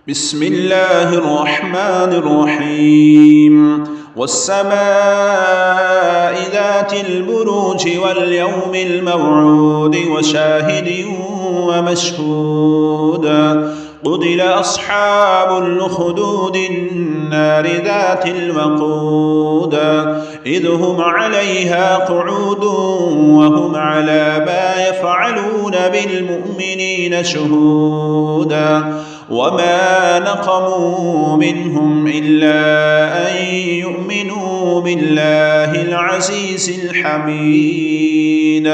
بسم الله الرحمن الرحيم والسماء ذات البروج واليوم الموعود وشاهد ومشهود قتل أصحاب الأخدود النار ذات الوقود إذ هم عليها قعود وهم على ما يفعلون بالمؤمنين شهودا وما نقموا منهم إلا أن يؤمنوا بالله العزيز الحميد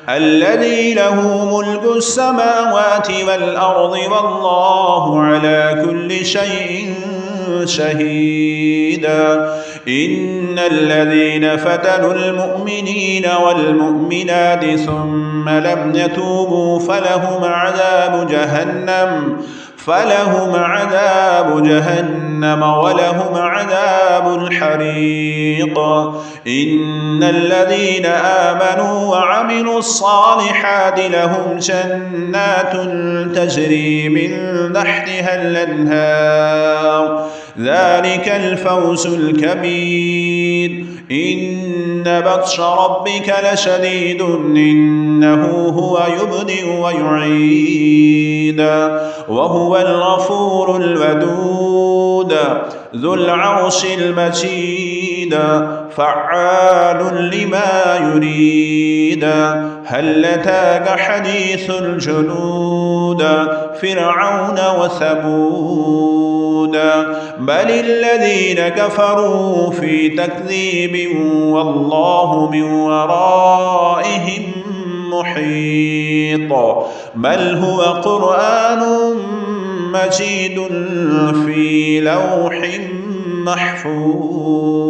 الذي له ملك السماوات والأرض والله على كل شيء شهيدا إن الذين فتنوا المؤمنين والمؤمنات ثم لم يتوبوا فلهم عذاب جهنم ولهم عذاب الحريق إن الذين آمنوا وعملوا الصالحات لهم جنات تجري من تحتها الأنهار ذلك الفوز الكبير إن بطش ربك لشديد إنه هو يبدئ ويعيد وهو الغفور الودود ذو العرش المجيد فعال لما يريد هل أتاك حديث الجنود فرعون وثمود بل الذين كفروا في تكذيب والله من ورائهم محيط بل هو قرآن مجيد في لوح محفوظ.